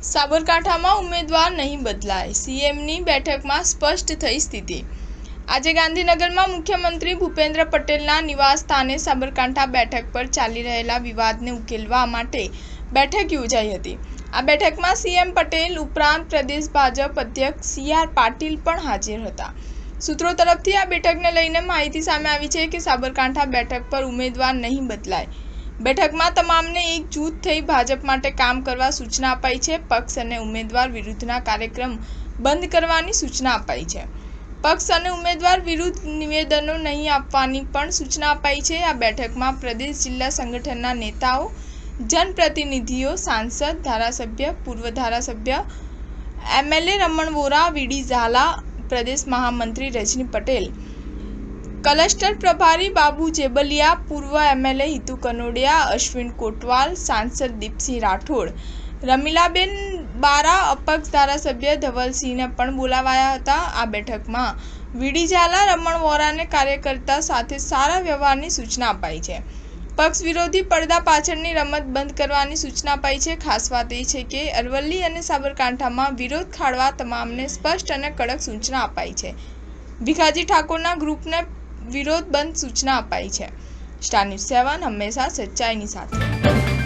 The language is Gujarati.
સાબરકાંઠામાં ઉમેદવાર નહીં બદલાય, સીએમની બેઠકમાં સ્પષ્ટ થઈ સ્થિતિ। આજે ગાંધીનગરમાં મુખ્યમંત્રી ભૂપેન્દ્ર પટેલના નિવાસસ્થાને સાબરકાંઠા બેઠક પર ચાલી રહેલા વિવાદને ઉકેલવા માટે બેઠક યોજાઈ હતી। આ બેઠકમાં સીએમ પટેલ ઉપરાંત પ્રદેશ ભાજપ અધ્યક્ષ સી.આર. પાટીલ પણ હાજર હતા। સૂત્રો તરફથી આ બેઠકને લઈને માહિતી સામે આવી છે કે સાબરકાંઠા બેઠક પર ઉમેદવાર નહીં બદલાય। બેઠકમાં તમામને એક જૂથ થઈ ભાજપ માટે કામ કરવા સૂચના અપાઈ છે। પક્ષ અને ઉમેદવાર વિરુદ્ધના કાર્યક્રમ બંધ કરવાની સૂચના અપાઈ છે। પક્ષ અને ઉમેદવાર વિરુદ્ધ નિવેદનો નહીં આપવાની પણ સૂચના અપાઈ છે। આ બેઠકમાં પ્રદેશ જિલ્લા સંગઠનના નેતાઓ, જનપ્રતિનિધિઓ, સાંસદ, ધારાસભ્ય, પૂર્વ ધારાસભ્ય, એમએલએ રમણ વોરા, વીડી ઝાલા, પ્રદેશ મહામંત્રી રજની પટેલ, ક્લસ્ટર પ્રભારી બાબુ જેબલિયા, પૂર્વ એમએલએ હિતુ કનોડિયા, અશ્વિન કોટવાલ, સાંસદ દીપસિંહ રાઠોડ, રમીલાબેન બારા, અપક્ષ ધારાસભ્ય ધવલસિંહને પણ બોલાવાયા હતા। આ બેઠકમાં વીડી ઝાલા, રમણ વોરાને કાર્યકર્તા સાથે સારા વ્યવહારની સૂચના અપાઈ છે। પક્ષ વિરોધી પડદા પાછળની રમત બંધ કરવાની સૂચના અપાઈ છે। ખાસ વાત એ છે કે અરવલ્લી અને સાબરકાંઠામાં વિરોધ ખાળવા તમામને સ્પષ્ટ અને કડક સૂચના અપાઈ છે। ભીખાજી ઠાકોરના ગ્રુપને વિરોધ બંધ સૂચના અપાઈ છે। સ્ટાર ન્યૂઝ 7 હંમેશા સચ્ચાઈની સાથે।